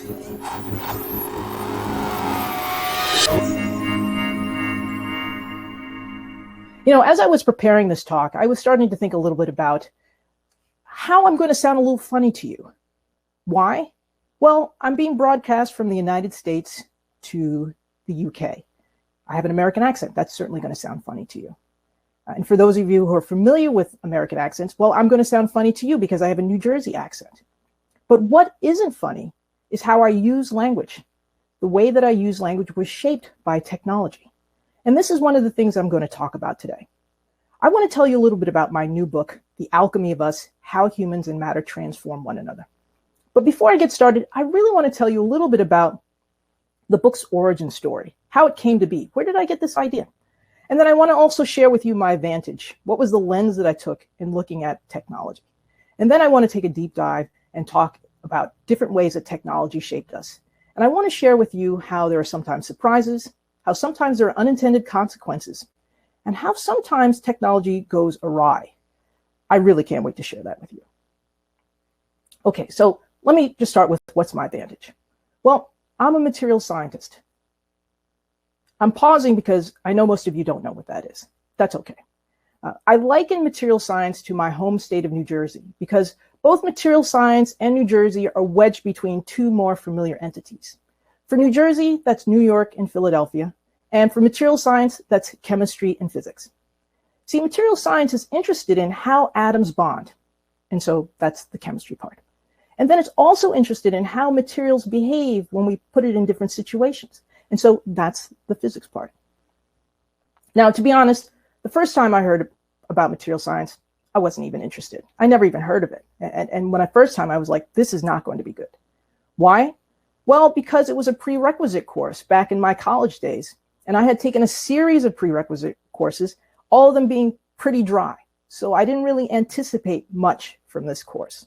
You know, as I was preparing this talk, I was starting to think a little bit about how I'm going to sound a little funny to you. Why? Well, I'm being broadcast from the United States to the UK. I have an American accent. That's certainly going to sound funny to you. And for those of you who are familiar with American accents, well, I'm going to sound funny to you because I have a New Jersey accent. But what isn't funny is how I use language. The way that I use language was shaped by technology. And this is one of the things I'm going to talk about today. I want to tell you a little bit about my new book, The Alchemy of Us: How Humans and Matter Transform One Another. But before I get started, I really want to tell you a little bit about the book's origin story, how it came to be. Where did I get this idea? And then I want to also share with you my vantage. What was the lens that I took in looking at technology? And then I want to take a deep dive and talk about different ways that technology shaped us. And I want to share with you how there are sometimes surprises, how sometimes there are unintended consequences, and how sometimes technology goes awry. I really can't wait to share that with you. Okay, so let me just start with what's my vantage. Well, I'm a material scientist. I'm pausing because I know most of you don't know what that is. That's okay. I liken material science to my home state of New Jersey because both material science and New Jersey are wedged between two more familiar entities. For New Jersey, that's New York and Philadelphia. And for material science, that's chemistry and physics. See, material science is interested in how atoms bond. And so that's the chemistry part. And then it's also interested in how materials behave when we put it in different situations. And so that's the physics part. Now, to be honest, the first time I heard about material science, I wasn't even interested. I never even heard of it. And when first time, I was like, this is not going to be good. Why? Well, because it was a prerequisite course back in my college days. And I had taken a series of prerequisite courses, all of them being pretty dry. So I didn't really anticipate much from this course.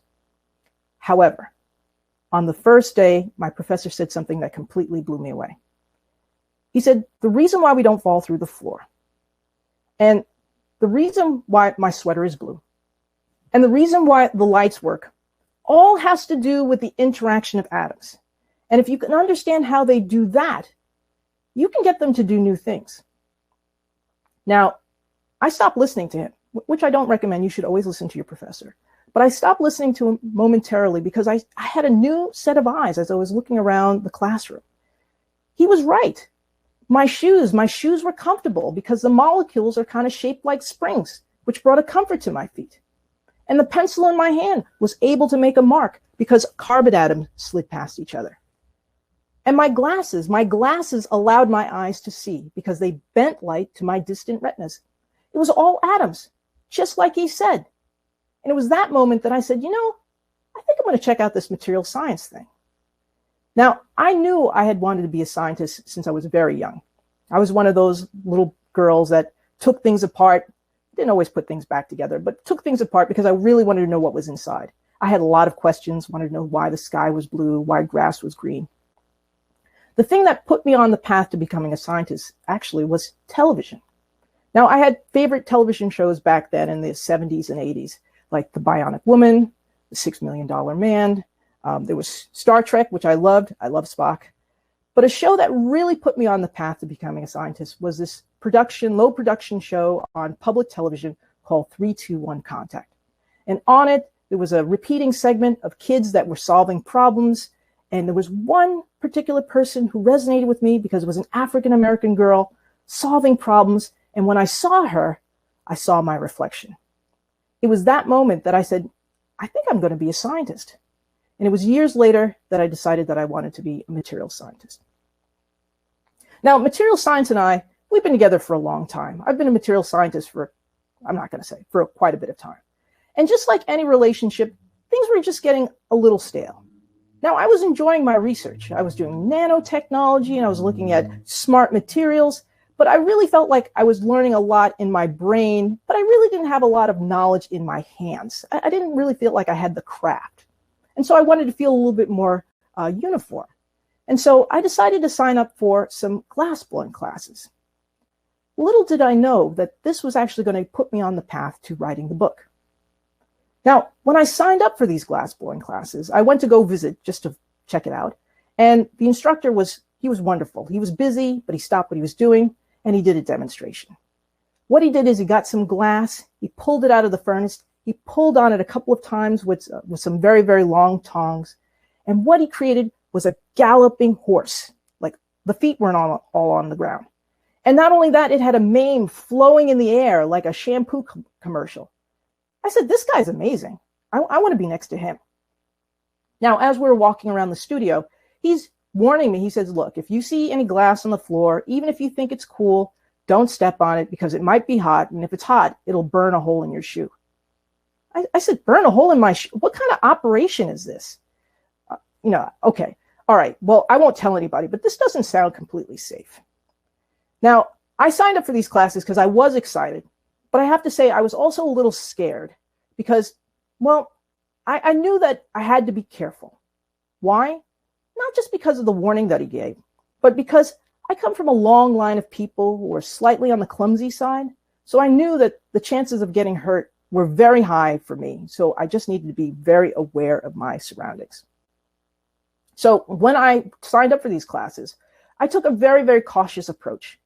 However, on the first day, my professor said something that completely blew me away. He said, the reason why we don't fall through the floor, and the reason why my sweater is blue, and the reason why the lights work, all has to do with the interaction of atoms. And if you can understand how they do that, you can get them to do new things. Now, I stopped listening to him, which I don't recommend. You should always listen to your professor. But I stopped listening to him momentarily because I had a new set of eyes as I was looking around the classroom. He was right. My shoes were comfortable because the molecules are kind of shaped like springs, which brought a comfort to my feet. And the pencil in my hand was able to make a mark because carbon atoms slid past each other. And my glasses allowed my eyes to see because they bent light to my distant retinas. It was all atoms, just like he said. And it was that moment that I said, you know, I think I'm going to check out this material science thing. Now, I knew I had wanted to be a scientist since I was very young. I was one of those little girls that took things apart, didn't always put things back together, but took things apart because I really wanted to know what was inside. I had a lot of questions, wanted to know why the sky was blue, why grass was green. The thing that put me on the path to becoming a scientist actually was television. Now, I had favorite television shows back then in the 70s and 80s, like The Bionic Woman, The $6 Million Man. There was Star Trek, which I loved. I love Spock. But a show that really put me on the path to becoming a scientist was this low production show on public television called 3-2-1 Contact. And on it, there was a repeating segment of kids that were solving problems. And there was one particular person who resonated with me because it was an African-American girl solving problems. And when I saw her, I saw my reflection. It was that moment that I said, I think I'm going to be a scientist. And it was years later that I decided that I wanted to be a material scientist. Now, material science and I, we've been together for a long time. I've been a material scientist for quite a bit of time. And just like any relationship, things were just getting a little stale. Now, I was enjoying my research. I was doing nanotechnology and I was looking at smart materials, but I really felt like I was learning a lot in my brain, but I really didn't have a lot of knowledge in my hands. I didn't really feel like I had the craft. And so I wanted to feel a little bit more uniform. And so I decided to sign up for some glassblowing classes. Little did I know that this was actually going to put me on the path to writing the book. Now, when I signed up for these glassblowing classes, I went to go visit just to check it out. And the instructor he was wonderful. He was busy, but he stopped what he was doing and he did a demonstration. What he did is he got some glass, he pulled it out of the furnace, he pulled on it a couple of times with some very, very long tongs. And what he created was a galloping horse. Like the feet weren't all on the ground. And not only that, it had a mane flowing in the air like a shampoo commercial. I said, this guy's amazing. I want to be next to him. Now, as we were walking around the studio, he's warning me. He says, look, if you see any glass on the floor, even if you think it's cool, don't step on it because it might be hot. And if it's hot, it'll burn a hole in your shoe. I said, burn a hole in my shoe? What kind of operation is this? Okay. All right. Well, I won't tell anybody, but this doesn't sound completely safe. Now, I signed up for these classes because I was excited, but I have to say I was also a little scared because, well, I knew that I had to be careful. Why? Not just because of the warning that he gave, but because I come from a long line of people who are slightly on the clumsy side. So I knew that the chances of getting hurt were very high for me. So I just needed to be very aware of my surroundings. So when I signed up for these classes, I took a very, very cautious approach.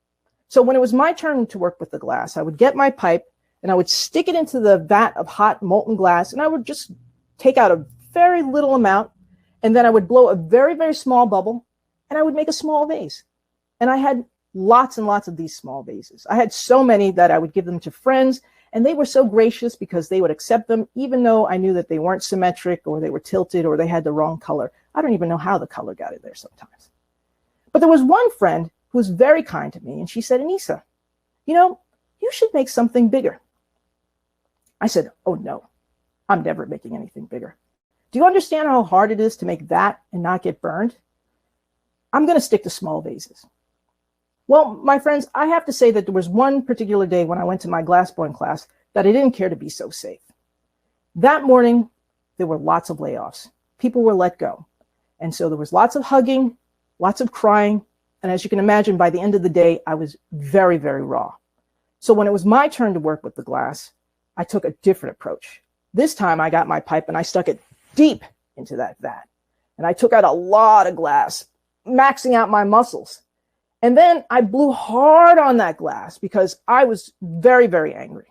So when it was my turn to work with the glass, I would get my pipe and I would stick it into the vat of hot molten glass, and I would just take out a very little amount, and then I would blow a very, very small bubble, and I would make a small vase. And I had lots and lots of these small vases. I had so many that I would give them to friends, and they were so gracious because they would accept them, even though I knew that they weren't symmetric or they were tilted or they had the wrong color. I don't even know how the color got in there sometimes. But there was one friend who was very kind to me, and she said, Ainissa, you should make something bigger. I said, oh no, I'm never making anything bigger. Do you understand how hard it is to make that and not get burned? I'm going to stick to small vases. Well, my friends, I have to say that there was one particular day when I went to my glassblowing class that I didn't care to be so safe. That morning, there were lots of layoffs. People were let go. And so there was lots of hugging, lots of crying. And as you can imagine, by the end of the day, I was very, very raw. So when it was my turn to work with the glass, I took a different approach. This time I got my pipe and I stuck it deep into that vat. And I took out a lot of glass, maxing out my muscles. And then I blew hard on that glass because I was very, very angry.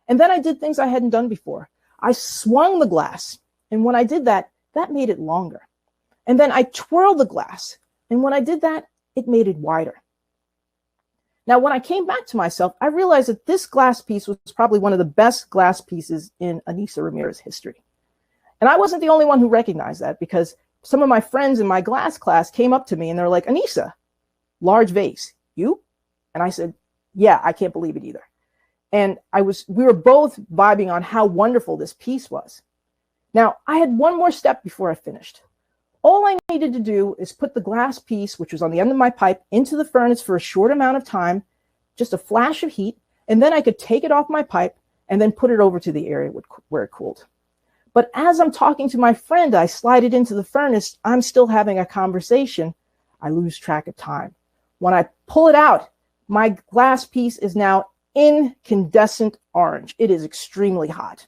And then I did things I hadn't done before. I swung the glass. And when I did that, that made it longer. And then I twirled the glass. And when I did that, it made it wider. Now, when I came back to myself, I realized that this glass piece was probably one of the best glass pieces in Ainissa Ramirez history. And I wasn't the only one who recognized that because some of my friends in my glass class came up to me and they're like, Ainissa, large vase, you? And I said, yeah, I can't believe it either. And we were both vibing on how wonderful this piece was. Now, I had one more step before I finished. All I needed to do is put the glass piece, which was on the end of my pipe, into the furnace for a short amount of time, just a flash of heat, and then I could take it off my pipe and then put it over to the area where it cooled. But as I'm talking to my friend, I slide it into the furnace. I'm still having a conversation. I lose track of time. When I pull it out, my glass piece is now incandescent orange. It is extremely hot.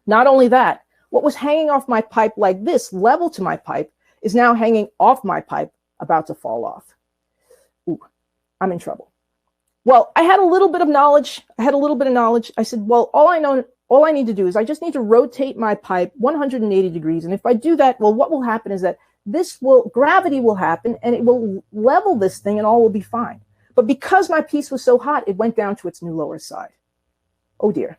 Not only that, what was hanging off my pipe like this, level to my pipe, is now hanging off my pipe, about to fall off. Ooh, I'm in trouble. Well, I had a little bit of knowledge. I said, well, all I need to do is I just need to rotate my pipe 180 degrees. And if I do that, well, what will happen is that gravity will happen and it will level this thing and all will be fine. But because my piece was so hot, it went down to its new lower side. Oh dear.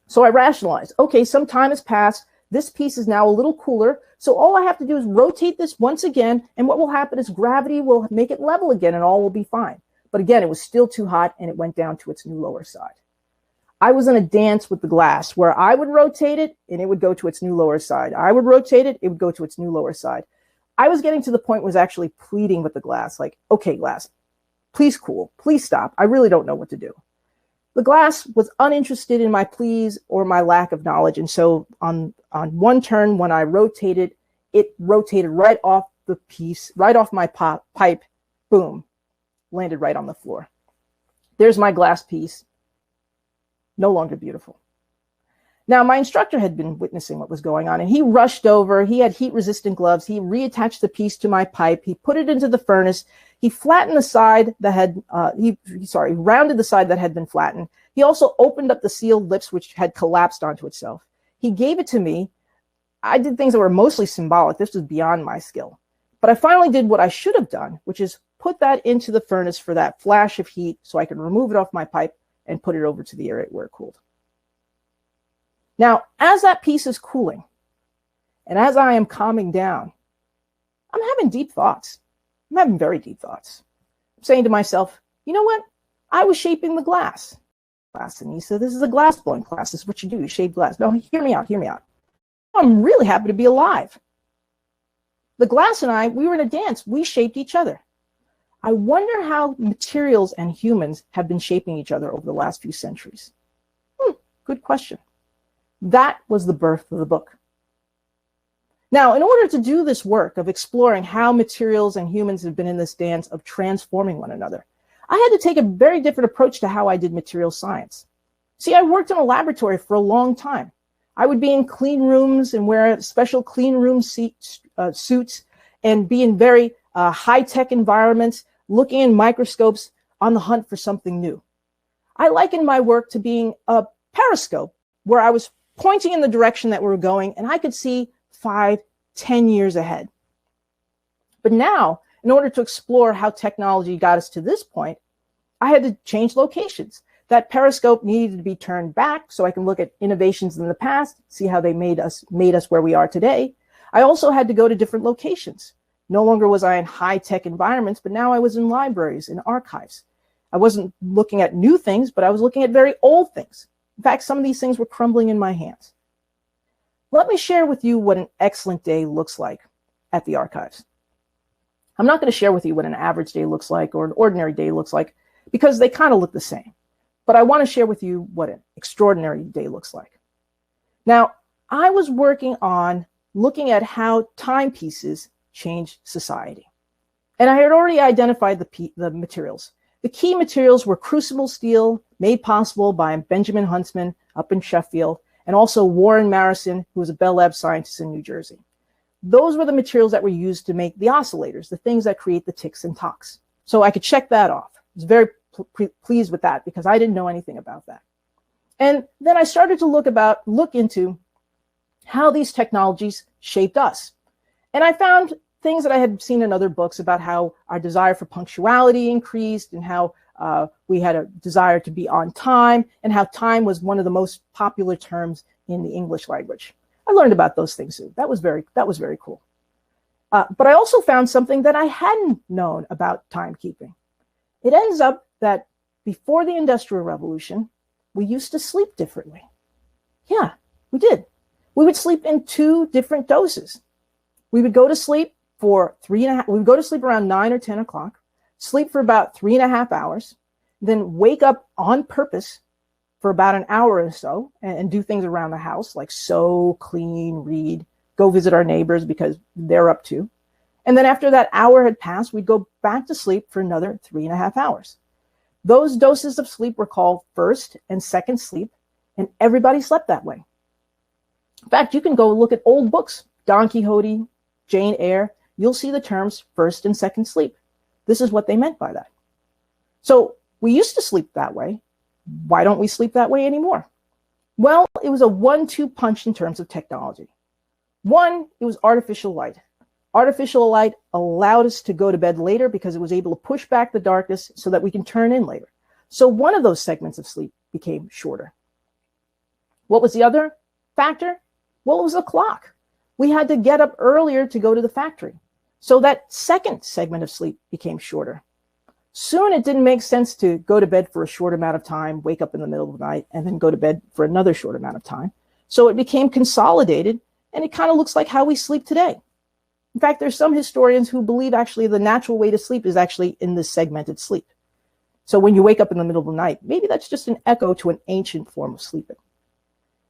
So I rationalized, okay, some time has passed. This piece is now a little cooler. So all I have to do is rotate this once again. And what will happen is gravity will make it level again and all will be fine. But again, it was still too hot and it went down to its new lower side. I was in a dance with the glass where I would rotate it and it would go to its new lower side. I would rotate it, it would go to its new lower side. I was getting to the point where I was actually pleading with the glass, like, okay, glass, please cool, please stop. I really don't know what to do. The glass was uninterested in my pleas or my lack of knowledge. And so on one turn, when I rotated, it rotated right off the piece, right off my pipe, boom, landed right on the floor. There's my glass piece, no longer beautiful. Now, my instructor had been witnessing what was going on, and he rushed over. He had heat-resistant gloves. He reattached the piece to my pipe. He put it into the furnace. He flattened the side that had, rounded the side that had been flattened. He also opened up the sealed lips, which had collapsed onto itself. He gave it to me. I did things that were mostly symbolic. This was beyond my skill. But I finally did what I should have done, which is put that into the furnace for that flash of heat so I could remove it off my pipe and put it over to the area where it cooled. Now, as that piece is cooling, and as I am calming down, I'm having deep thoughts. I'm having very deep thoughts. I'm saying to myself, you know what? I was shaping the glass. Ainissa, this is a glass blowing class. This is what you do. You shape glass. No, hear me out. Hear me out. I'm really happy to be alive. The glass and I, we were in a dance. We shaped each other. I wonder how materials and humans have been shaping each other over the last few centuries. Good question. That was the birth of the book. Now, in order to do this work of exploring how materials and humans have been in this dance of transforming one another, I had to take a very different approach to how I did material science. See, I worked in a laboratory for a long time. I would be in clean rooms and wear special clean room suits and be in very high-tech environments, looking in microscopes on the hunt for something new. I likened my work to being a periscope where I was pointing in the direction that we were going, and I could see 5, 10 years ahead. But now, in order to explore how technology got us to this point, I had to change locations. That periscope needed to be turned back so I can look at innovations in the past, see how they made us where we are today. I also had to go to different locations. No longer was I in high-tech environments, but now I was in libraries, in archives. I wasn't looking at new things, but I was looking at very old things. In fact, some of these things were crumbling in my hands. Let me share with you what an excellent day looks like at the archives. I'm not going to share with you what an average day looks like or an ordinary day looks like because they kind of look the same. But I want to share with you what an extraordinary day looks like. Now, I was working on looking at how timepieces change society. And I had already identified the materials. The key materials were crucible steel, made possible by Benjamin Huntsman up in Sheffield, and also Warren Marrison, who was a Bell Lab scientist in New Jersey. Those were the materials that were used to make the oscillators, the things that create the ticks and talks. So I could check that off. I was very pleased with that because I didn't know anything about that. And then I started to look into how these technologies shaped us. And I found things that I had seen in other books about how our desire for punctuality increased and how we had a desire to be on time and how time was one of the most popular terms in the English language. I learned about those things too. That was very cool. But I also found something that I hadn't known about timekeeping. It ends up that before the Industrial Revolution, we used to sleep differently. Yeah, we did. We would sleep in 2 different doses. We would go to sleep for 3.5. We would go to sleep around 9 or 10 o'clock, sleep for about 3.5 hours, then wake up on purpose for about an hour or so and do things around the house like sew, clean, read, go visit our neighbors because they're up too. And then after that hour had passed, we'd go back to sleep for another 3.5 hours. Those doses of sleep were called first and second sleep, and everybody slept that way. In fact, you can go look at old books, Don Quixote, Jane Eyre, you'll see the terms first and second sleep. This is what they meant by that. So we used to sleep that way. Why don't we sleep that way anymore? Well, it was a 1-2 punch in terms of technology. One, it was artificial light. Artificial light allowed us to go to bed later because it was able to push back the darkness so that we can turn in later. So one of those segments of sleep became shorter. What was the other factor? Well, it was the clock. We had to get up earlier to go to the factory. So that second segment of sleep became shorter. Soon it didn't make sense to go to bed for a short amount of time, wake up in the middle of the night, and then go to bed for another short amount of time. So it became consolidated, and it kind of looks like how we sleep today. In fact, there's some historians who believe actually the natural way to sleep is actually in this segmented sleep. So when you wake up in the middle of the night, maybe that's just an echo to an ancient form of sleeping.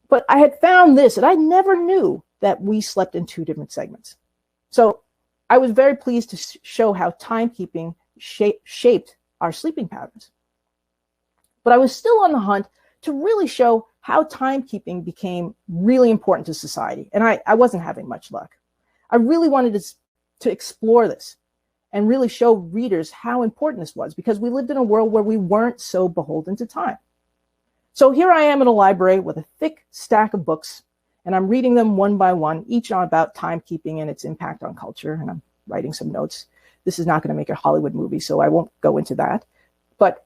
But I had found this, and I never knew that we slept in 2 different segments. So I was very pleased to show how timekeeping shaped our sleeping patterns. But I was still on the hunt to really show how timekeeping became really important to society. And I wasn't having much luck. I really wanted to explore this and really show readers how important this was, because we lived in a world where we weren't so beholden to time. So here I am in a library with a thick stack of books, and I'm reading them one by one, each on about timekeeping and its impact on culture, and I'm writing some notes. This is not going to make a Hollywood movie, so I won't go into that. But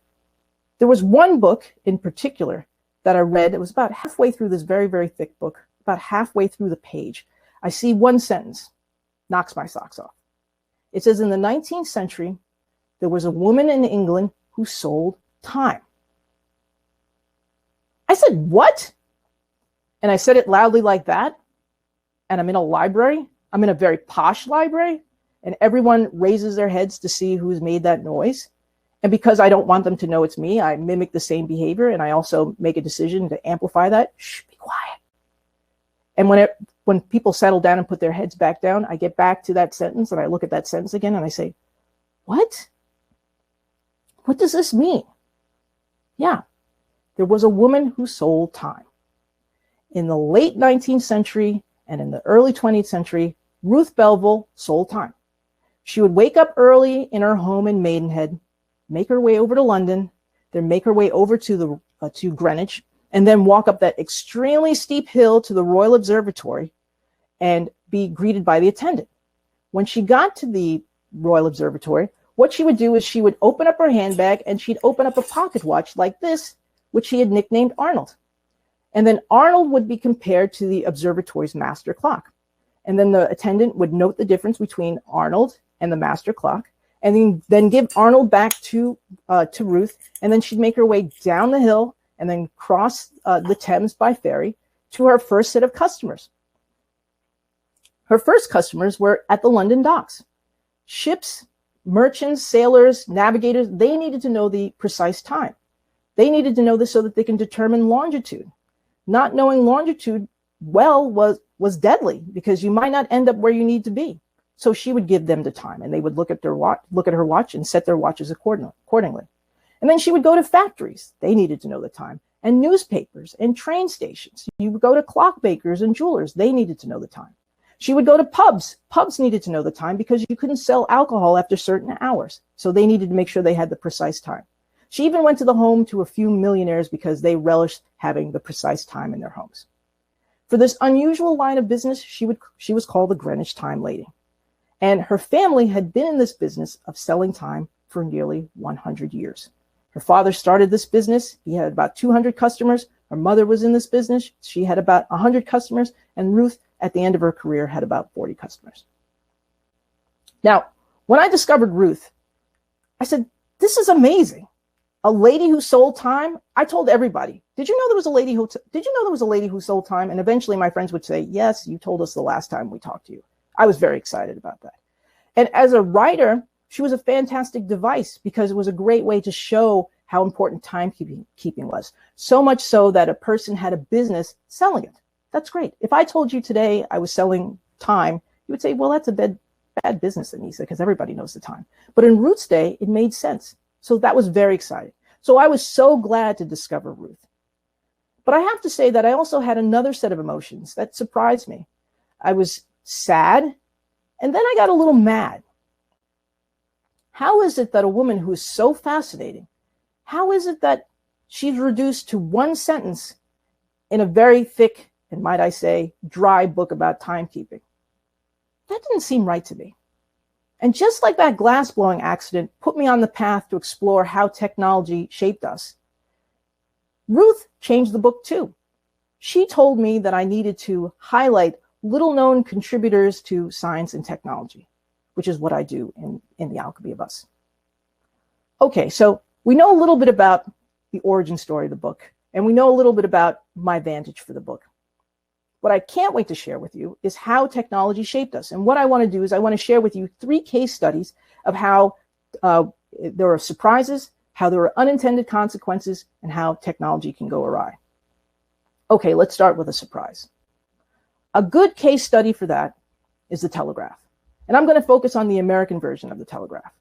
there was one book in particular that I read. It was about halfway through this very, very thick book, about halfway through the page. I see one sentence, knocks my socks off. It says, in the 19th century, there was a woman in England who sold time. I said, what? And I said it loudly like that. And I'm in a library. I'm in a very posh library. And everyone raises their heads to see who's made that noise. And because I don't want them to know it's me, I mimic the same behavior. And I also make a decision to amplify that. Shh, be quiet. And when people settle down and put their heads back down, I get back to that sentence and I look at that sentence again and I say, what? What does this mean? Yeah, there was a woman who sold time. In the late 19th century and in the early 20th century, Ruth Belville sold time. She would wake up early in her home in Maidenhead, make her way over to London, then make her way over to Greenwich, and then walk up that extremely steep hill to the Royal Observatory and be greeted by the attendant. When she got to the Royal Observatory, what she would do is she would open up her handbag and she'd open up a pocket watch like this, which she had nicknamed Arnold. And then Arnold would be compared to the observatory's master clock. And then the attendant would note the difference between Arnold and the master clock, and then give Arnold back to Ruth, and then she'd make her way down the hill and then cross the Thames by ferry to her first set of customers. Her first customers were at the London docks. Ships, merchants, sailors, navigators, they needed to know the precise time. They needed to know this so that they can determine longitude. Not knowing longitude well was deadly, because you might not end up where you need to be. So she would give them the time, and they would look at her watch and set their watches accordingly. And then she would go to factories. They needed to know the time. And newspapers and train stations. You would go to clockmakers and jewelers. They needed to know the time. She would go to pubs. Pubs needed to know the time because you couldn't sell alcohol after certain hours. So they needed to make sure they had the precise time. She even went to the home to a few millionaires because they relished having the precise time in their homes. For this unusual line of business, she was called the Greenwich Time Lady. And her family had been in this business of selling time for nearly 100 years. Her father started this business. He had about 200 customers. Her mother was in this business. She had about 100 customers. And Ruth, at the end of her career, had about 40 customers. Now, when I discovered Ruth, I said, this is amazing. A lady who sold time. I told everybody, did you know there was a lady who sold time? And eventually my friends would say, yes, you told us the last time we talked to you. I was very excited about that. And as a writer, she was a fantastic device because it was a great way to show how important timekeeping was. So much so that a person had a business selling it. That's great. If I told you today I was selling time, you would say, well, that's a bad business, Ainissa, because everybody knows the time. But in Ruth's day, it made sense. So that was very exciting. So I was so glad to discover Ruth. But I have to say that I also had another set of emotions that surprised me. I was sad, and then I got a little mad. How is it that a woman who is so fascinating, how is it that she's reduced to one sentence in a very thick, and might I say, dry book about timekeeping? That didn't seem right to me. And just like that glassblowing accident put me on the path to explore how technology shaped us, Ruth changed the book too. She told me that I needed to highlight little-known contributors to science and technology, which is what I do in The Alchemy of Us. Okay, so we know a little bit about the origin story of the book, and we know a little bit about my vantage for the book. What I can't wait to share with you is how technology shaped us. And what I want to do is I want to share with you 3 case studies of how there are surprises, how there are unintended consequences, and how technology can go awry. Okay, let's start with a surprise. A good case study for that is the telegraph. And I'm going to focus on the American version of the telegraph.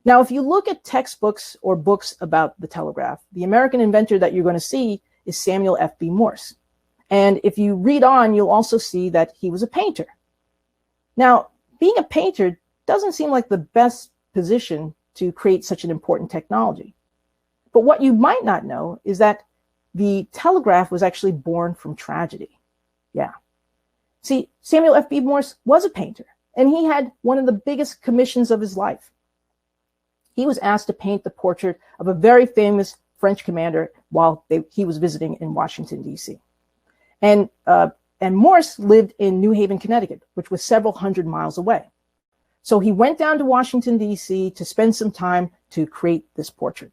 Now, if you look at textbooks or books about the telegraph, the American inventor that you're going to see is Samuel F.B. Morse. And if you read on, you'll also see that he was a painter. Now, being a painter doesn't seem like the best position to create such an important technology. But what you might not know is that the telegraph was actually born from tragedy. Yeah. See, Samuel F.B. Morse was a painter, and he had one of the biggest commissions of his life. He was asked to paint the portrait of a very famous French commander while he was visiting in Washington, D.C. And Morse lived in New Haven, Connecticut, which was several hundred miles away. So he went down to Washington, D.C. to spend some time to create this portrait.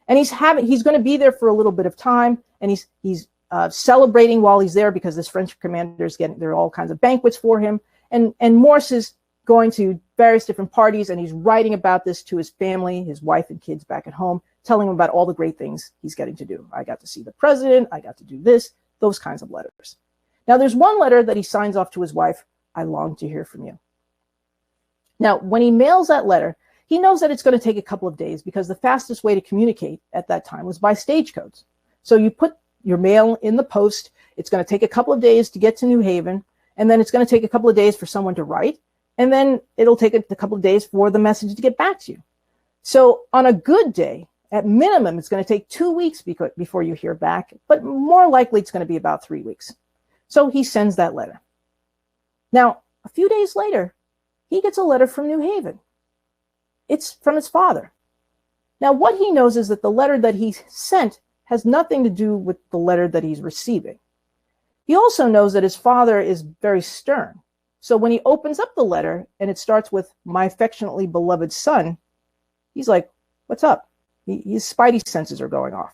And he's going to be there for a little bit of time, and he's celebrating while he's there because this French commander is there are all kinds of banquets for him. And Morse is going to various different parties, and he's writing about this to his family, his wife and kids back at home, telling them about all the great things he's getting to do. I got to see the president, I got to do this, those kinds of letters. Now, there's one letter that he signs off to his wife, I long to hear from you. Now, when he mails that letter, he knows that it's going to take a couple of days because the fastest way to communicate at that time was by stagecoach. So you put your mail in the post, it's going to take a couple of days to get to New Haven, and then it's going to take a couple of days for someone to write, and then it'll take a couple of days for the message to get back to you. So on a good day, at minimum, it's going to take 2 weeks before you hear back, but more likely it's going to be about 3 weeks. So he sends that letter. Now, a few days later, he gets a letter from New Haven. It's from his father. Now, what he knows is that the letter that he sent has nothing to do with the letter that he's receiving. He also knows that his father is very stern. So when he opens up the letter and it starts with, my affectionately beloved son, he's like, what's up? His spidey senses are going off.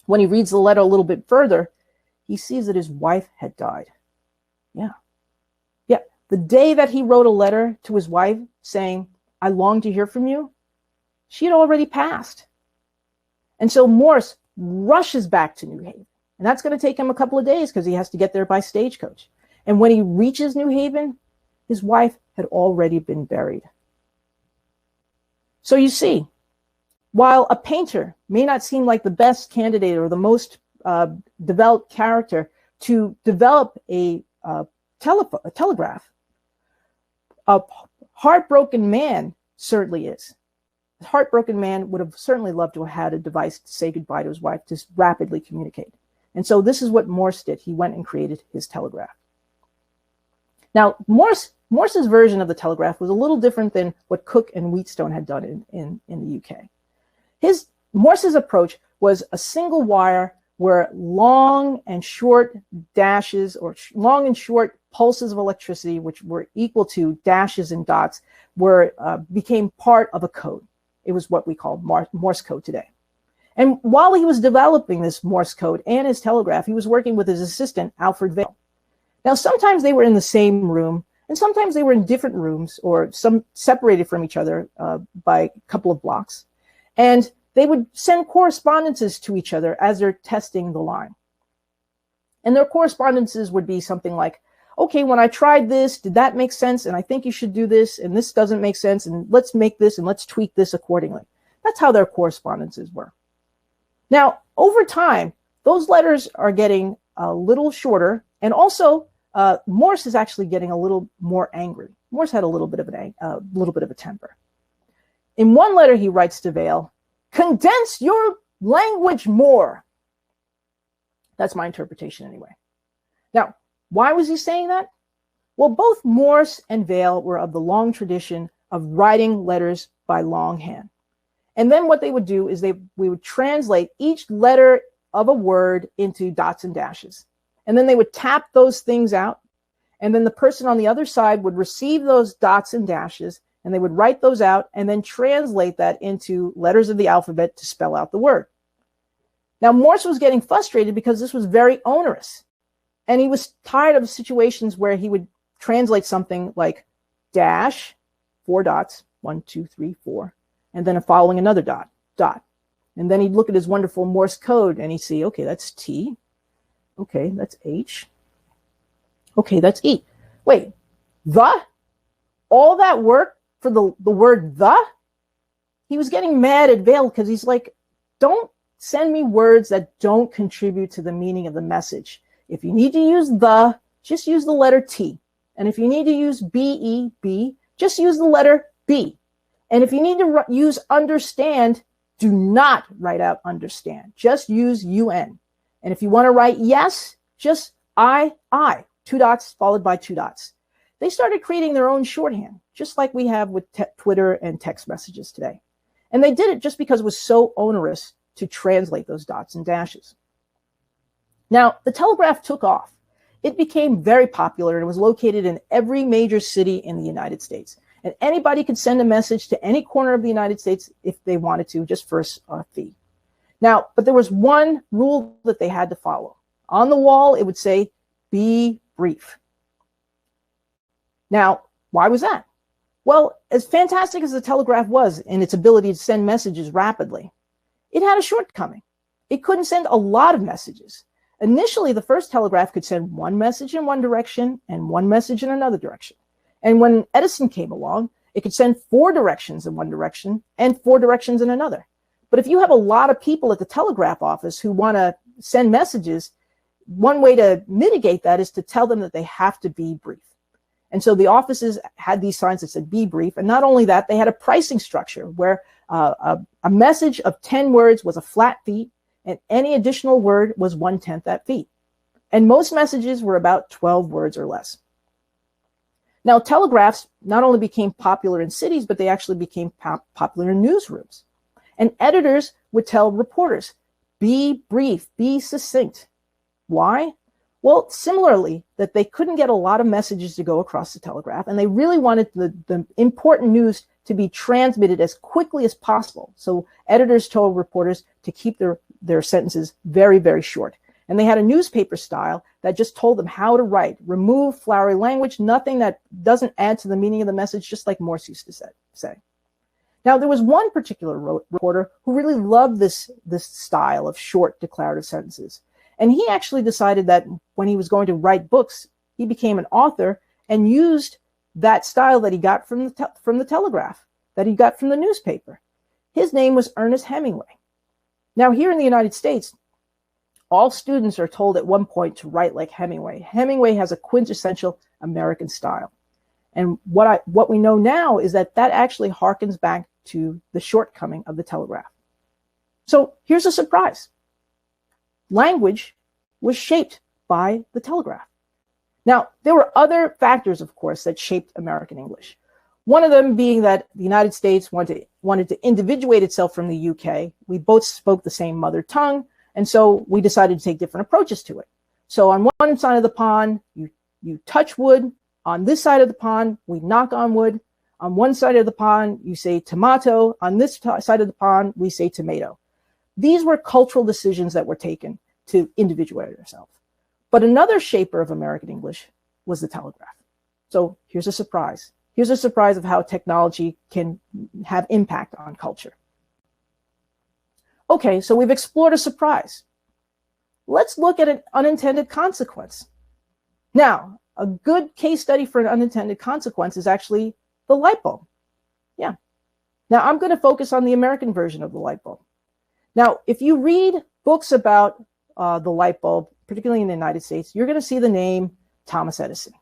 When he reads the letter a little bit further, he sees that his wife had died. Yeah. The day that he wrote a letter to his wife saying, I long to hear from you, she had already passed. And so Morse rushes back to New Haven. And that's going to take him a couple of days because he has to get there by stagecoach. And when he reaches New Haven, his wife had already been buried. So you see, while a painter may not seem like the best candidate or the most developed character to develop a telegraph, a heartbroken man certainly is. A heartbroken man would have certainly loved to have had a device to say goodbye to his wife, to rapidly communicate. And so this is what Morse did. He went and created his telegraph. Now, Morse's version of the telegraph was a little different than what Cooke and Wheatstone had done in the UK. Morse's approach was a single wire where long and short dashes or long and short pulses of electricity, which were equal to dashes and dots, became part of a code. It was what we call Morse code today. And while he was developing this Morse code and his telegraph, he was working with his assistant, Alfred Vail. Now, sometimes they were in the same room, and sometimes they were in different rooms or some separated from each other by a couple of blocks. And they would send correspondences to each other as they're testing the line. And their correspondences would be something like, okay, when I tried this, did that make sense? And I think you should do this, and this doesn't make sense, and let's make this, and let's tweak this accordingly. That's how their correspondences were. Now, over time, those letters are getting a little shorter, and also Morse is actually getting a little more angry. Morse had a little bit of a temper. In one letter, he writes to Vail, condense your language more. That's my interpretation anyway. Now, why was he saying that? Well, both Morse and Vail were of the long tradition of writing letters by longhand. And then what they would do is we would translate each letter of a word into dots and dashes. And then they would tap those things out. And then the person on the other side would receive those dots and dashes, and they would write those out and then translate that into letters of the alphabet to spell out the word. Now, Morse was getting frustrated because this was very onerous. And he was tired of situations where he would translate something like dash, 4 dots, 1, 2, 3, 4, and then following another dot. And then he'd look at his wonderful Morse code and he'd see, okay, that's T. Okay, that's H. Okay, that's E. Wait, the? All that work for the word the? He was getting mad at Vail because he's like, don't send me words that don't contribute to the meaning of the message. If you need to use the, just use the letter T. And if you need to use B-E-B, just use the letter B. And if you need to use understand, do not write out understand. Just use UN. And if you want to write yes, just I, 2 dots followed by 2 dots. They started creating their own shorthand, just like we have with Twitter and text messages today. And they did it just because it was so onerous to translate those dots and dashes. Now, the telegraph took off. It became very popular and was located in every major city in the United States. And anybody could send a message to any corner of the United States if they wanted to, just for a fee. Now, but there was one rule that they had to follow. On the wall, it would say, be brief. Now, why was that? Well, as fantastic as the telegraph was in its ability to send messages rapidly, it had a shortcoming. It couldn't send a lot of messages. Initially, the first telegraph could send one message in one direction and one message in another direction. And when Edison came along, it could send 4 directions in one direction and 4 directions in another. But if you have a lot of people at the telegraph office who want to send messages, one way to mitigate that is to tell them that they have to be brief. And so the offices had these signs that said be brief. And not only that, they had a pricing structure where a message of 10 words was a flat fee, and any additional word was 1/10 that fee. And most messages were about 12 words or less. Now, telegraphs not only became popular in cities, but they actually became popular in newsrooms. And editors would tell reporters, be brief, be succinct. Why? Well, similarly, that they couldn't get a lot of messages to go across the telegraph, and they really wanted the important news to be transmitted as quickly as possible. So editors told reporters to keep their sentences very, very short. And they had a newspaper style that just told them how to write, remove flowery language, nothing that doesn't add to the meaning of the message, just like Morse used to say. Now, there was one particular reporter who really loved this style of short declarative sentences. And he actually decided that when he was going to write books, he became an author and used that style that he got from the telegraph, that he got from the newspaper. His name was Ernest Hemingway. Now, here in the United States, all students are told at one point to write like Hemingway. Hemingway has a quintessential American style. And what we know now is that actually harkens back to the shortcoming of the telegraph. So here's a surprise. Language was shaped by the telegraph. Now, there were other factors, of course, that shaped American English. One of them being that the United States wanted to individuate itself from the UK. We both spoke the same mother tongue, and so we decided to take different approaches to it. So on one side of the pond, you touch wood. On this side of the pond, we knock on wood. On one side of the pond, you say tomato. On this side of the pond, we say tomato. These were cultural decisions that were taken to individuate ourselves. But another shaper of American English was the telegraph. So here's a surprise. Here's a surprise of how technology can have impact on culture. Okay, so we've explored a surprise. Let's look at an unintended consequence. Now, a good case study for an unintended consequence is actually the light bulb. Yeah. Now, I'm going to focus on the American version of the light bulb. Now, if you read books about the light bulb, particularly in the United States, you're going to see the name Thomas Edison.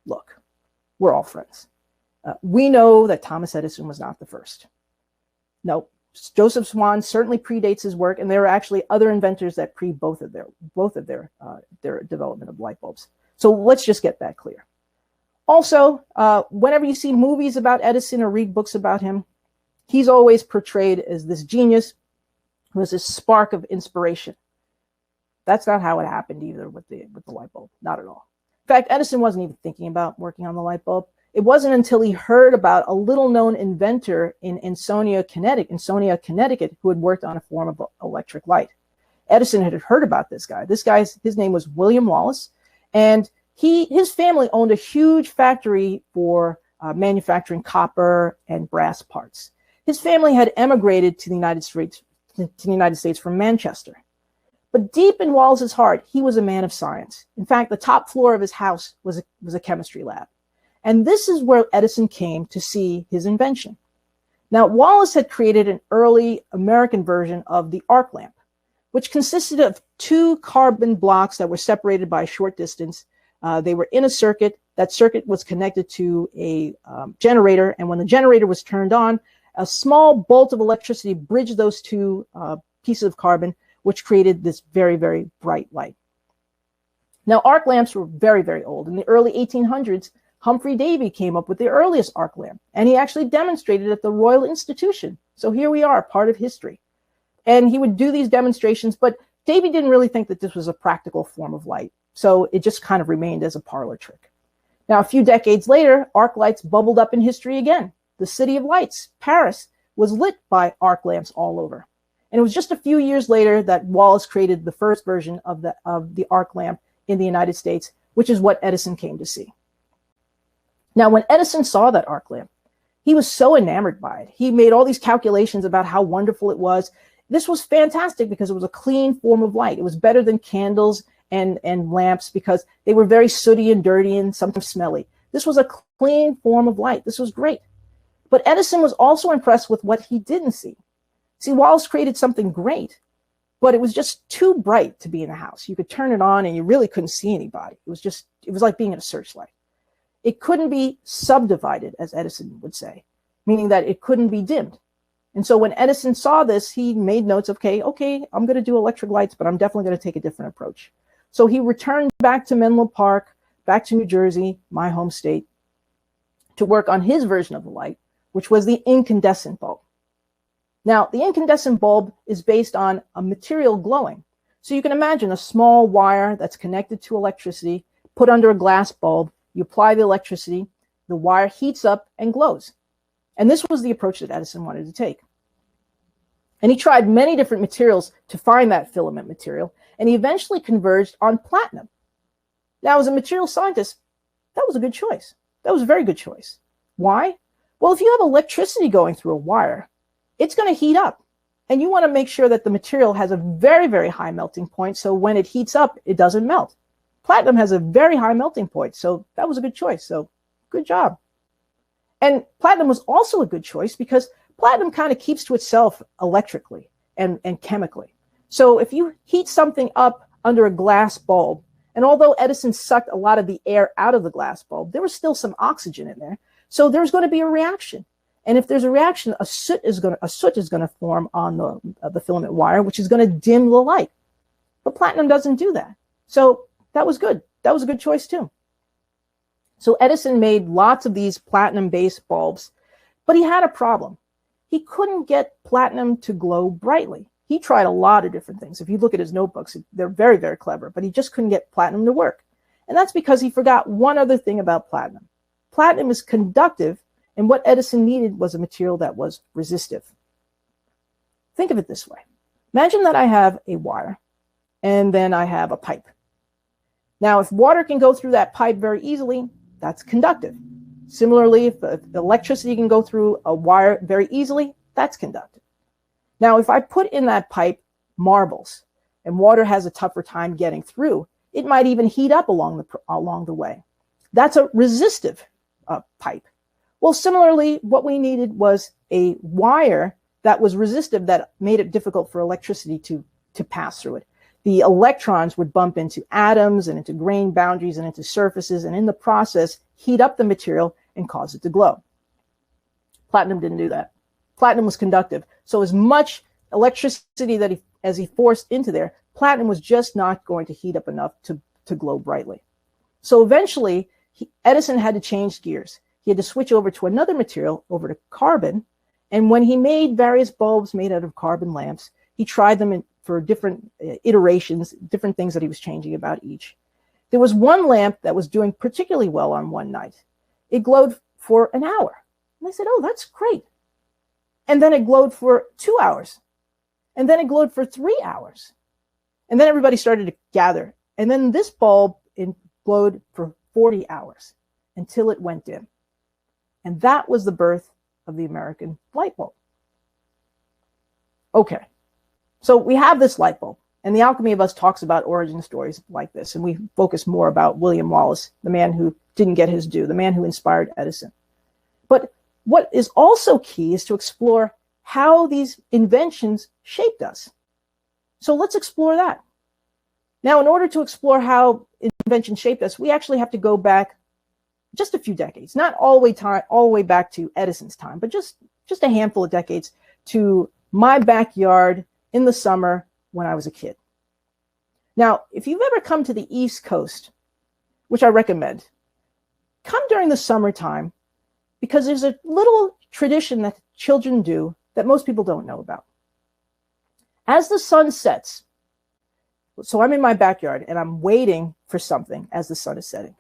Look, we're all friends. We know that Thomas Edison was not the first. No, Joseph Swan certainly predates his work, and there are actually other inventors that both of their development of light bulbs. So let's just get that clear. Also, whenever you see movies about Edison or read books about him, he's always portrayed as this genius who has this spark of inspiration. That's not how it happened either with the light bulb, not at all. In fact, Edison wasn't even thinking about working on the light bulb. It wasn't until he heard about a little-known inventor in Ansonia, Connecticut, who had worked on a form of electric light. Edison had heard about this guy. His name was William Wallace, and his family owned a huge factory for manufacturing copper and brass parts. His family had emigrated to the United States from Manchester. But deep in Wallace's heart, he was a man of science. In fact, the top floor of his house was a chemistry lab. And this is where Edison came to see his invention. Now, Wallace had created an early American version of the arc lamp, which consisted of two carbon blocks that were separated by a short distance. They were in a circuit. That circuit was connected to a generator, and when the generator was turned on, a small bolt of electricity bridged those two pieces of carbon, which created this very, very bright light. Now, arc lamps were very, very old. In the early 1800s, Humphrey Davy came up with the earliest arc lamp, and he actually demonstrated at the Royal Institution. So here we are, part of history. And he would do these demonstrations, but Davy didn't really think that this was a practical form of light. So it just kind of remained as a parlor trick. Now, a few decades later, arc lights bubbled up in history again. The City of Lights, Paris, was lit by arc lamps all over. And it was just a few years later that Wallace created the first version of the arc lamp in the United States, which is what Edison came to see. Now, when Edison saw that arc lamp, he was so enamored by it. He made all these calculations about how wonderful it was. This was fantastic because it was a clean form of light. It was better than candles and lamps because they were very sooty and dirty and sometimes smelly. This was a clean form of light. This was great. But Edison was also impressed with what he didn't see. See, Wallace created something great, but it was just too bright to be in the house. You could turn it on and you really couldn't see anybody. It was like being at a searchlight. It couldn't be subdivided, as Edison would say, meaning that it couldn't be dimmed. And so when Edison saw this, he made notes of, okay, I'm going to do electric lights, but I'm definitely going to take a different approach. So he returned back to Menlo Park, back to New Jersey, my home state, to work on his version of the light, which was the incandescent bulb. Now, the incandescent bulb is based on a material glowing. So you can imagine a small wire that's connected to electricity, put under a glass bulb. You apply the electricity, the wire heats up and glows. And this was the approach that Edison wanted to take. And he tried many different materials to find that filament material, and he eventually converged on platinum. Now, as a material scientist, that was a good choice. That was a very good choice. Why? Well, if you have electricity going through a wire, it's going to heat up. And you want to make sure that the material has a very, very high melting point, so when it heats up, it doesn't melt. Platinum has a very high melting point, so that was a good choice. So good job. And platinum was also a good choice because platinum kind of keeps to itself electrically and chemically. So if you heat something up under a glass bulb, and although Edison sucked a lot of the air out of the glass bulb, there was still some oxygen in there. So there's going to be a reaction. And if there's a reaction, a soot is going to form on the filament wire, which is going to dim the light. But platinum doesn't do that. So that was good. That was a good choice too. So Edison made lots of these platinum-based bulbs, but he had a problem. He couldn't get platinum to glow brightly. He tried a lot of different things. If you look at his notebooks, they're very, very clever, but he just couldn't get platinum to work. And that's because he forgot one other thing about platinum. Platinum is conductive, and what Edison needed was a material that was resistive. Think of it this way. Imagine that I have a wire, and then I have a pipe. Now, if water can go through that pipe very easily, that's conductive. Similarly, if electricity can go through a wire very easily, that's conductive. Now, if I put in that pipe marbles and water has a tougher time getting through, it might even heat up along the way. That's a resistive pipe. Well, similarly, what we needed was a wire that was resistive that made it difficult for electricity to pass through it. The electrons would bump into atoms and into grain boundaries and into surfaces, and in the process, heat up the material and cause it to glow. Platinum didn't do that. Platinum was conductive. So as much electricity as he forced into there, platinum was just not going to heat up enough to glow brightly. So eventually, Edison had to change gears. He had to switch over to another material, over to carbon. And when he made various bulbs made out of carbon lamps, he tried them for different iterations, different things that he was changing about each. There was one lamp that was doing particularly well on one night. It glowed for an hour. And I said, oh, that's great. And then it glowed for 2 hours. And then it glowed for 3 hours. And then everybody started to gather. And then this bulb glowed for 40 hours until it went dim. And that was the birth of the American light bulb. Okay, so we have this light bulb. And The Alchemy of Us talks about origin stories like this. And we focus more about William Wallace, the man who didn't get his due, the man who inspired Edison. But what is also key is to explore how these inventions shaped us. So let's explore that. Now, in order to explore how inventions shaped us, we actually have to go back just a few decades, not all the way back to Edison's time, but just a handful of decades to my backyard in the summer when I was a kid. Now, if you've ever come to the East Coast, which I recommend, come during the summertime because there's a little tradition that children do that most people don't know about. As the sun sets, so I'm in my backyard and I'm waiting for something as the sun is setting.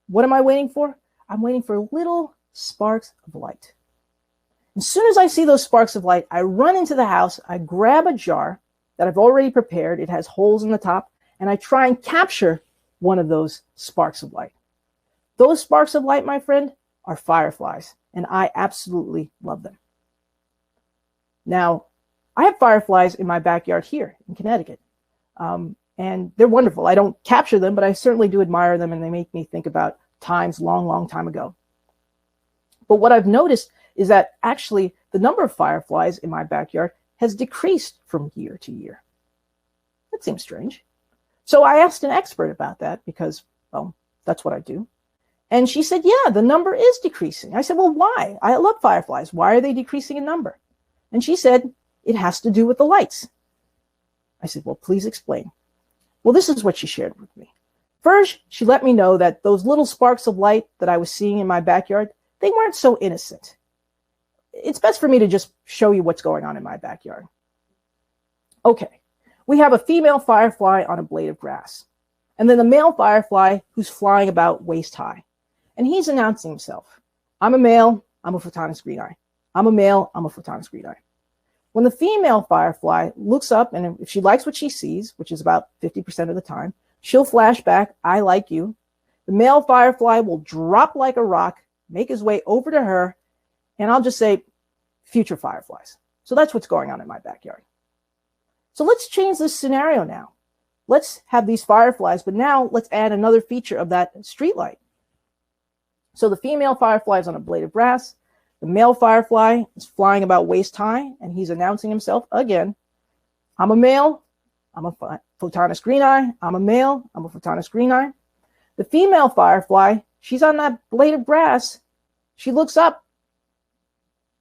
What am I waiting for? I'm waiting for little sparks of light. As soon as I see those sparks of light, I run into the house, I grab a jar that I've already prepared. It has holes in the top, and I try and capture one of those sparks of light. Those sparks of light, my friend, are fireflies, and I absolutely love them. Now, I have fireflies in my backyard here in Connecticut, and they're wonderful. I don't capture them, but I certainly do admire them, and they make me think about times long, long time ago. But what I've noticed is that actually the number of fireflies in my backyard has decreased from year to year. That seems strange. So I asked an expert about that because, well, that's what I do. And she said, yeah, the number is decreasing. I said, well, why? I love fireflies. Why are they decreasing in number? And she said, it has to do with the lights. I said, well, please explain. Well, this is what she shared with me. First, she let me know that those little sparks of light that I was seeing in my backyard, they weren't so innocent. It's best for me to just show you what's going on in my backyard. Okay, we have a female firefly on a blade of grass, and then the male firefly who's flying about waist high. And he's announcing himself. I'm a male, I'm a photonous green eye. I'm a male, I'm a photonous green eye. When the female firefly looks up, and if she likes what she sees, which is about 50% of the time, she'll flash back, I like you. The male firefly will drop like a rock, make his way over to her, and I'll just say, future fireflies. So that's what's going on in my backyard. So let's change this scenario now. Let's have these fireflies, but now let's add another feature of that street light. So the female firefly is on a blade of grass. The male firefly is flying about waist high, and he's announcing himself again. I'm a male, I'm a photonous green eye. I'm a male, I'm a photonous green eye. The female firefly, she's on that blade of grass. She looks up.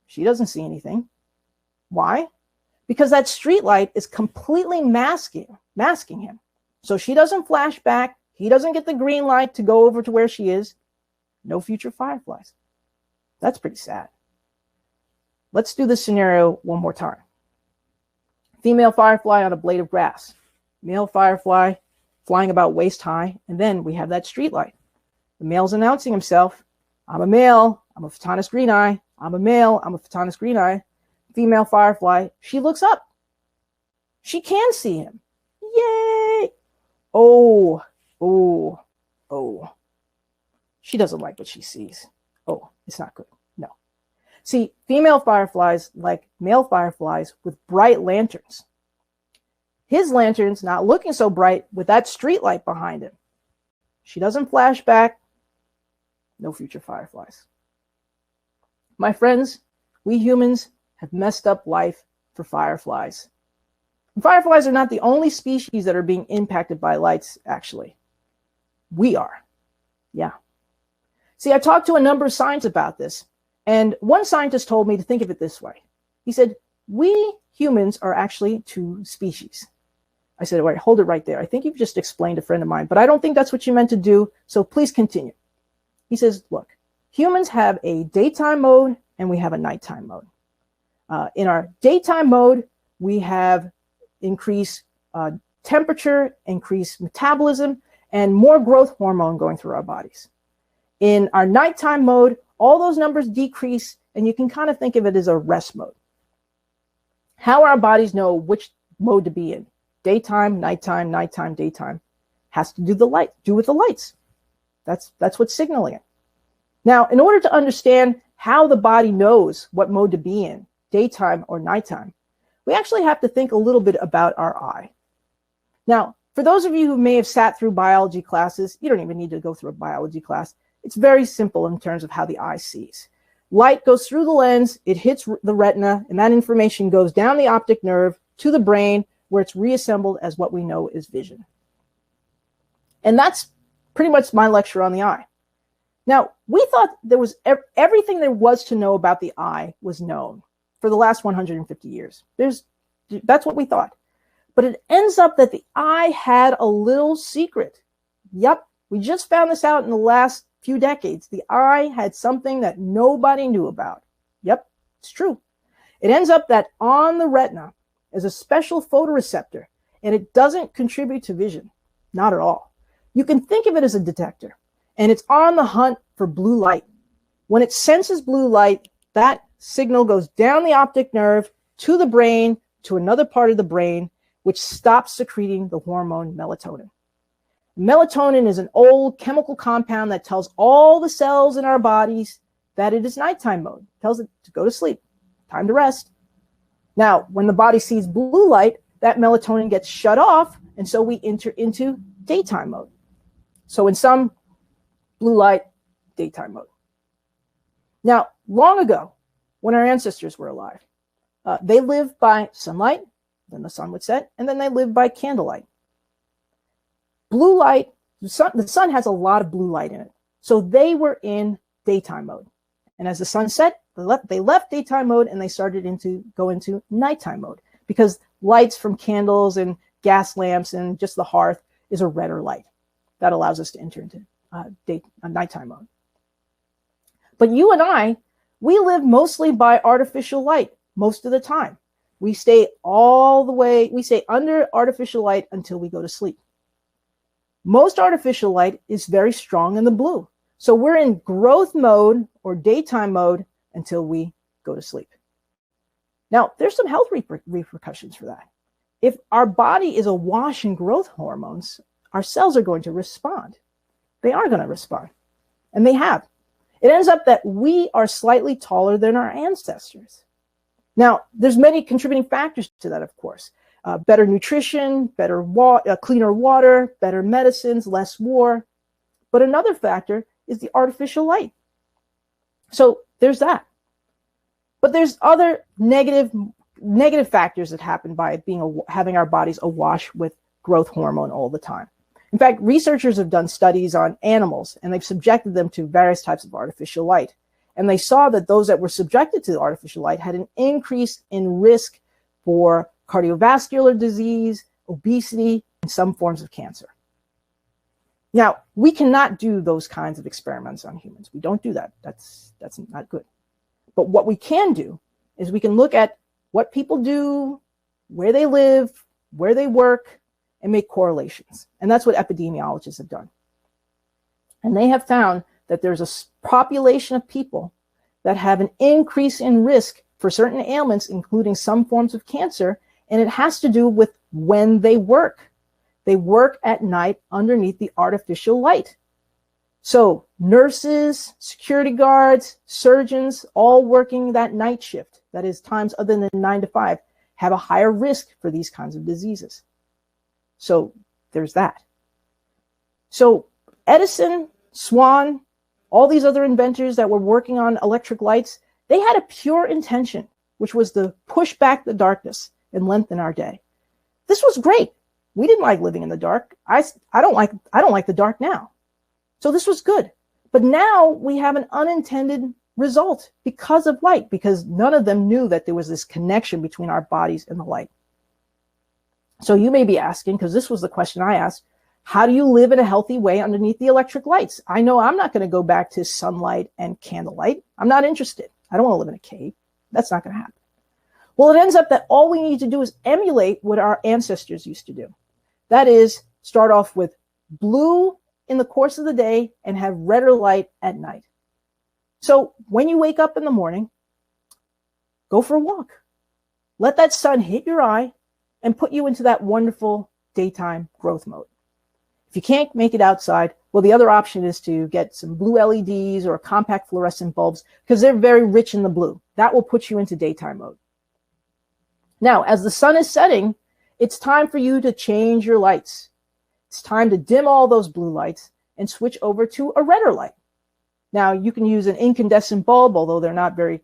She doesn't see anything. Why? Because that street light is completely masking him. So she doesn't flash back. He doesn't get the green light to go over to where she is. No future fireflies. That's pretty sad. Let's do this scenario one more time. Female firefly on a blade of grass. Male firefly flying about waist high. And then we have that street light. The male's announcing himself. I'm a male. I'm a photonous green eye. I'm a male. I'm a photonous green eye. Female firefly. She looks up. She can see him. Yay! Oh. She doesn't like what she sees. Oh, it's not good. No. See, female fireflies like male fireflies with bright lanterns. His lantern's not looking so bright with that street light behind him. She doesn't flash back. No future fireflies. My friends, we humans have messed up life for fireflies. And fireflies are not the only species that are being impacted by lights, actually. We are. Yeah. See, I talked to a number of scientists about this, and one scientist told me to think of it this way. He said, we humans are actually two species. I said, all right, hold it right there. I think you've just explained a friend of mine, but I don't think that's what you meant to do, so please continue. He says, look, humans have a daytime mode and we have a nighttime mode. In our daytime mode, we have increased temperature, increased metabolism, and more growth hormone going through our bodies. In our nighttime mode, all those numbers decrease, and you can kind of think of it as a rest mode. How our bodies know which mode to be in, daytime, nighttime, nighttime, daytime, has to do with the lights. That's what's signaling it. Now, in order to understand how the body knows what mode to be in, daytime or nighttime, we actually have to think a little bit about our eye. Now, for those of you who may have sat through biology classes, you don't even need to go through a biology class. It's very simple in terms of how the eye sees. Light goes through the lens, it hits the retina, and that information goes down the optic nerve to the brain, where it's reassembled as what we know is vision. And that's pretty much my lecture on the eye. Now, we thought there was everything there was to know about the eye was known for the last 150 years. That's what we thought. But it ends up that the eye had a little secret. Yep, we just found this out in the last few decades. The eye had something that nobody knew about. Yep, it's true. It ends up that on the retina is a special photoreceptor, and it doesn't contribute to vision, not at all. You can think of it as a detector, and it's on the hunt for blue light. When it senses blue light, that signal goes down the optic nerve to the brain, to another part of the brain, which stops secreting the hormone melatonin. Melatonin is an old chemical compound that tells all the cells in our bodies that it is nighttime mode. It tells it to go to sleep, time to rest. Now, when the body sees blue light, that melatonin gets shut off, and so we enter into daytime mode. So in some, blue light, daytime mode. Now, long ago, when our ancestors were alive, they lived by sunlight, then the sun would set, and then they lived by candlelight. Blue light, the sun has a lot of blue light in it. So they were in daytime mode. And as the sun set, they left daytime mode and they started to go into nighttime mode, because lights from candles and gas lamps and just the hearth is a redder light. That allows us to enter into nighttime mode. But you and I, we live mostly by artificial light most of the time. We stay under artificial light until we go to sleep. Most artificial light is very strong in the blue. So we're in growth mode or daytime mode until we go to sleep. Now, there's some health repercussions for that. If our body is awash in growth hormones, our cells are going to respond. They are going to respond. And they have. It ends up that we are slightly taller than our ancestors. Now, there's many contributing factors to that, of course. Better nutrition, cleaner water, better medicines, less war. But another factor is the artificial light. So there's that. But there's other negative factors that happen by having our bodies awash with growth hormone all the time. In fact, researchers have done studies on animals, and they've subjected them to various types of artificial light. And they saw that those that were subjected to the artificial light had an increase in risk for cardiovascular disease, obesity, and some forms of cancer. Now, we cannot do those kinds of experiments on humans. We don't do that. That's not good. But what we can do is we can look at what people do, where they live, where they work, and make correlations. And that's what epidemiologists have done. And they have found that there's a population of people that have an increase in risk for certain ailments, including some forms of cancer, and it has to do with when they work. They work at night underneath the artificial light. So nurses, security guards, surgeons, all working that night shift, that is times other than 9 to 5, have a higher risk for these kinds of diseases. So there's that. So Edison, Swan, all these other inventors that were working on electric lights, they had a pure intention, which was to push back the darkness and lengthen our day. This was great. We didn't like living in the dark. I don't like the dark now. So this was good. But now we have an unintended result because of light, because none of them knew that there was this connection between our bodies and the light. So you may be asking, because this was the question I asked, how do you live in a healthy way underneath the electric lights? I know I'm not going to go back to sunlight and candlelight. I'm not interested. I don't want to live in a cave. That's not going to happen. Well, it ends up that all we need to do is emulate what our ancestors used to do. That is, start off with blue in the course of the day and have redder light at night. So when you wake up in the morning, go for a walk. Let that sun hit your eye and put you into that wonderful daytime growth mode. If you can't make it outside, well, the other option is to get some blue LEDs or compact fluorescent bulbs, because they're very rich in the blue. That will put you into daytime mode. Now, as the sun is setting, it's time for you to change your lights. It's time to dim all those blue lights and switch over to a redder light. Now you can use an incandescent bulb, although they're not very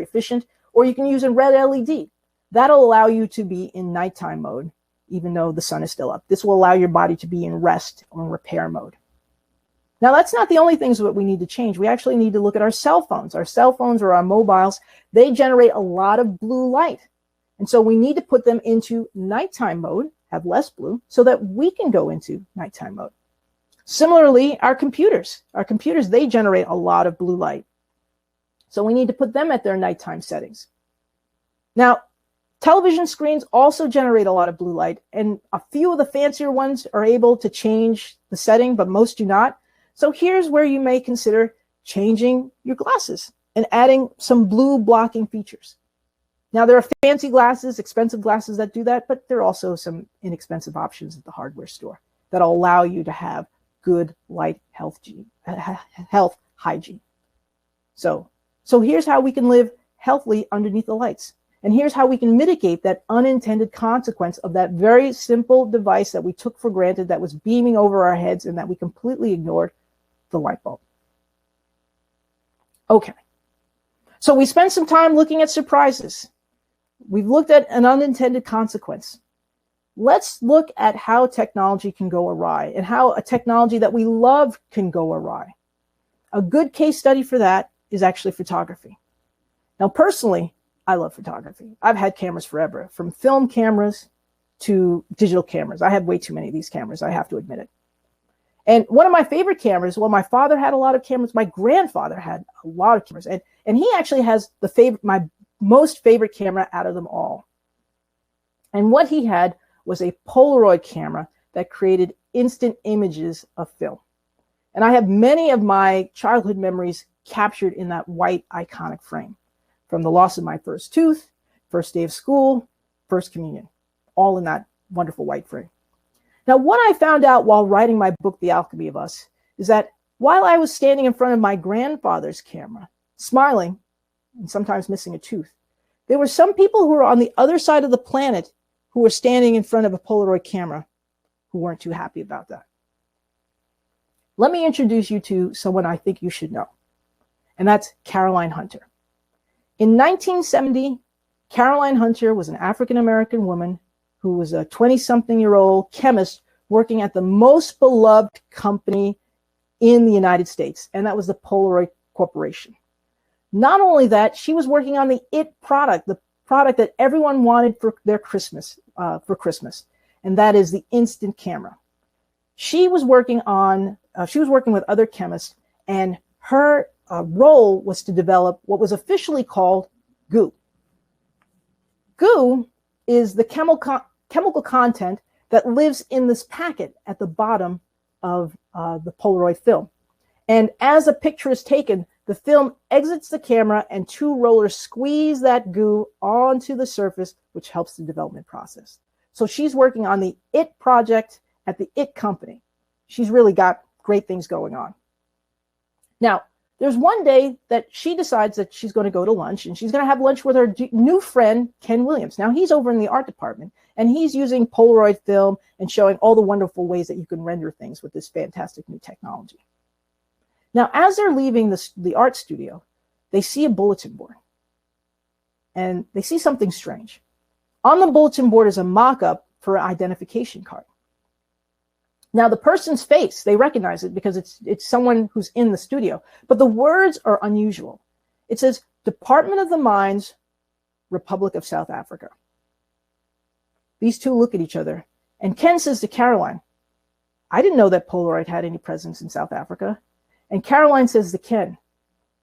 efficient, or you can use a red LED. That'll allow you to be in nighttime mode, even though the sun is still up. This will allow your body to be in rest or repair mode. Now, that's not the only things that we need to change. We actually need to look at our cell phones. Our cell phones or our mobiles, they generate a lot of blue light. And so we need to put them into nighttime mode, have less blue, so that we can go into nighttime mode. Similarly, our computers, they generate a lot of blue light. So we need to put them at their nighttime settings. Now, television screens also generate a lot of blue light, and a few of the fancier ones are able to change the setting, but most do not. So here's where you may consider changing your glasses and adding some blue blocking features. Now, there are fancy glasses, expensive glasses that do that, but there are also some inexpensive options at the hardware store that'll allow you to have good light health hygiene. So here's how we can live healthily underneath the lights. And here's how we can mitigate that unintended consequence of that very simple device that we took for granted, that was beaming over our heads and that we completely ignored, the light bulb. Okay. So we spent some time looking at surprises. We've looked at an unintended consequence. Let's look at how technology can go awry and how a technology that we love can go awry. A good case study for that is actually photography. Now, personally, I love photography. I've had cameras forever, from film cameras to digital cameras. I have way too many of these cameras, I have to admit it. And one of my favorite cameras, well, my father had a lot of cameras. My grandfather had a lot of cameras. And he actually has my most favorite camera out of them all. And what he had was a Polaroid camera that created instant images of film. And I have many of my childhood memories captured in that white iconic frame, from the loss of my first tooth, first day of school, first communion, all in that wonderful white frame. Now, what I found out while writing my book, The Alchemy of Us, is that while I was standing in front of my grandfather's camera, smiling and sometimes missing a tooth, there were some people who were on the other side of the planet who were standing in front of a Polaroid camera who weren't too happy about that. Let me introduce you to someone I think you should know, and that's Caroline Hunter. In 1970, Caroline Hunter was an African-American woman who was a 20-something-year-old chemist working at the most beloved company in the United States, and that was the Polaroid Corporation. Not only that, she was working on the IT product, the product that everyone wanted for their Christmas, and that is the instant camera. She was working with other chemists, and her role was to develop what was officially called goo. Goo is the chemical content that lives in this packet at the bottom of the Polaroid film. And as a picture is taken, the film exits the camera and two rollers squeeze that goo onto the surface, which helps the development process. So she's working on the IT project at the IT company. She's really got great things going on. Now, there's one day that she decides that she's going to go to lunch, and she's going to have lunch with her new friend, Ken Williams. Now, he's over in the art department, and he's using Polaroid film and showing all the wonderful ways that you can render things with this fantastic new technology. Now, as they're leaving the art studio, they see a bulletin board, and they see something strange. On the bulletin board is a mock-up for an identification card. Now, the person's face, they recognize it because it's someone who's in the studio, but the words are unusual. It says, Department of the Mines, Republic of South Africa. These two look at each other, and Ken says to Caroline, I didn't know that Polaroid had any presence in South Africa. And Caroline says to Ken,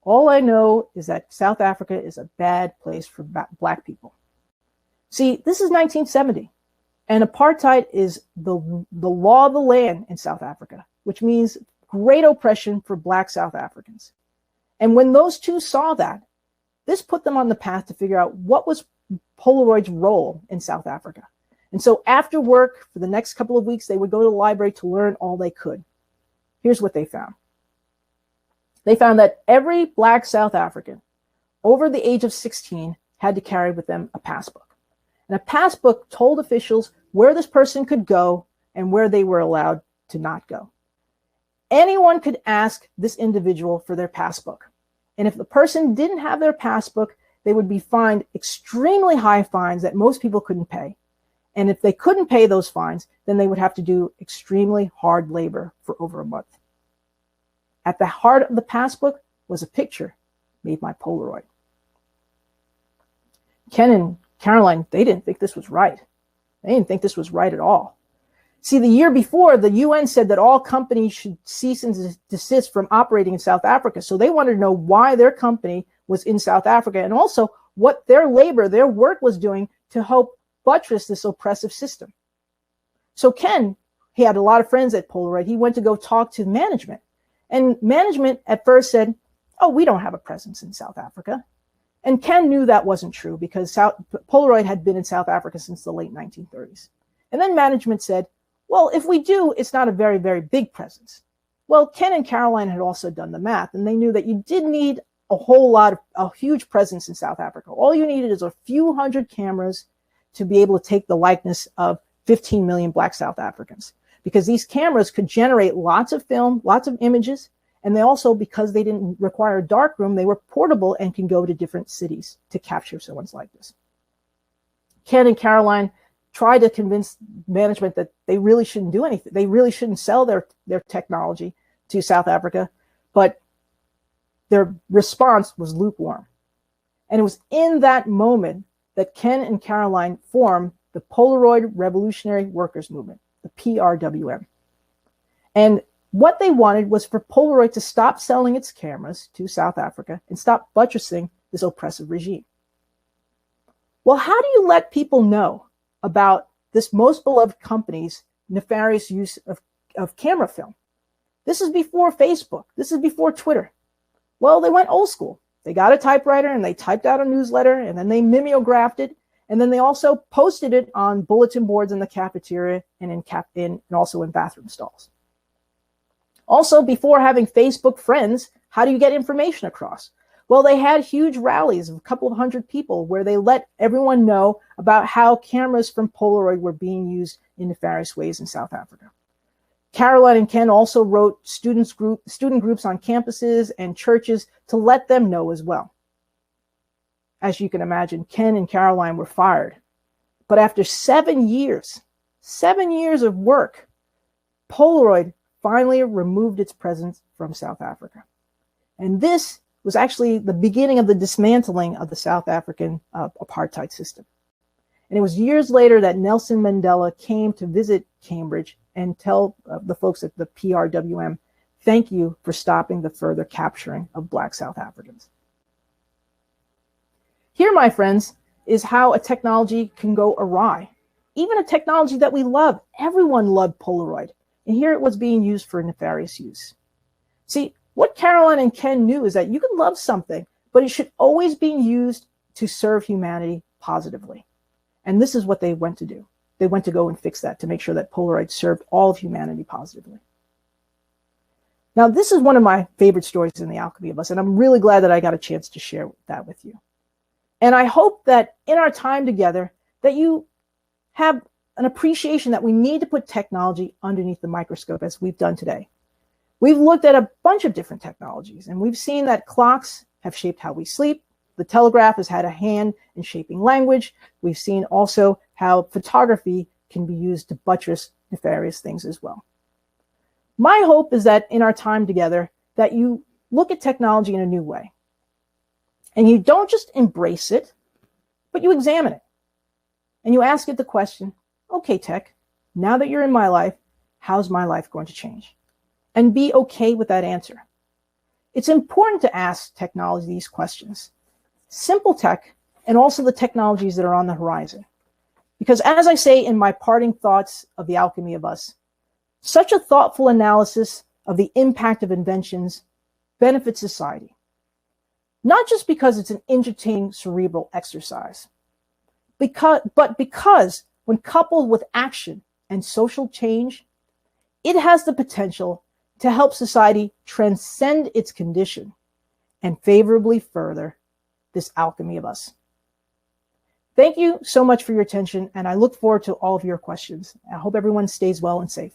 all I know is that South Africa is a bad place for black people. See, this is 1970. And apartheid is the law of the land in South Africa, which means great oppression for black South Africans. And when those two saw that, this put them on the path to figure out what was Polaroid's role in South Africa. And so after work, for the next couple of weeks, they would go to the library to learn all they could. Here's what they found. They found that every black South African over the age of 16 had to carry with them a passbook. And a passbook told officials where this person could go and where they were allowed to not go. anyone could ask this individual for their passbook. And if the person didn't have their passbook, they would be fined extremely high fines that most people couldn't pay. And if they couldn't pay those fines, then they would have to do extremely hard labor for over a month. At the heart of the passbook was a picture made by Polaroid. Ken and Caroline, they didn't think this was right. They didn't think this was right at all. See, the year before, the UN said that all companies should cease and desist from operating in South Africa. So they wanted to know why their company was in South Africa and also what their labor, their work was doing to help buttress this oppressive system. So Ken, he had a lot of friends at Polaroid. He went to go talk to management. And management at first said, oh, we don't have a presence in South Africa. And Ken knew that wasn't true because Polaroid had been in South Africa since the late 1930s. And then management said, well, if we do, it's not a very, very big presence. Well, Ken and Caroline had also done the math, and they knew that you did need a huge presence in South Africa. All you needed is a few hundred cameras to be able to take the likeness of 15 million Black South Africans, because these cameras could generate lots of film, lots of images, and they also, because they didn't require a darkroom, they were portable and can go to different cities to capture someone's likeness. Ken and Caroline tried to convince management that they really shouldn't do anything. They really shouldn't sell their technology to South Africa, but their response was lukewarm. And it was in that moment that Ken and Caroline formed the Polaroid Revolutionary Workers Movement, the PRWM. And what they wanted was for Polaroid to stop selling its cameras to South Africa and stop buttressing this oppressive regime. Well, how do you let people know about this most beloved company's nefarious use of camera film? This is before Facebook. This is before Twitter. Well, they went old school. They got a typewriter and they typed out a newsletter and then they mimeographed it. And then they also posted it on bulletin boards in the cafeteria and also in bathroom stalls. Also, before having Facebook friends, how do you get information across? Well, they had huge rallies of a couple of hundred people where they let everyone know about how cameras from Polaroid were being used in nefarious ways in South Africa. Caroline and Ken also wrote student groups on campuses and churches to let them know as well. As you can imagine, Ken and Caroline were fired. But after 7 years of work, Polaroid finally removed its presence from South Africa. And this was actually the beginning of the dismantling of the South African apartheid system. And it was years later that Nelson Mandela came to visit Cambridge and tell the folks at the PRWM, thank you for stopping the further capturing of Black South Africans. Here, my friends, is how a technology can go awry. Even a technology that we love. Everyone loved Polaroid. And here it was being used for nefarious use. See, what Caroline and Ken knew is that you can love something, but it should always be used to serve humanity positively. And this is what they went to do. They went to go and fix that to make sure that Polaroid served all of humanity positively. Now, this is one of my favorite stories in The Alchemy of Us, and I'm really glad that I got a chance to share that with you. And I hope that in our time together, that you have an appreciation that we need to put technology underneath the microscope as we've done today. We've looked at a bunch of different technologies, and we've seen that clocks have shaped how we sleep. The telegraph has had a hand in shaping language. We've seen also how photography can be used to buttress nefarious things as well. My hope is that in our time together, that you look at technology in a new way. And you don't just embrace it, but you examine it. And you ask it the question, okay, tech, now that you're in my life, how's my life going to change? And be okay with that answer. It's important to ask technology these questions. Simple tech, and also the technologies that are on the horizon. Because as I say in my parting thoughts of The Alchemy of Us, such a thoughtful analysis of the impact of inventions benefits society. Not just because it's an entertaining cerebral exercise, but because when coupled with action and social change, it has the potential to help society transcend its condition and favorably further this alchemy of us. Thank you so much for your attention, and I look forward to all of your questions. I hope everyone stays well and safe.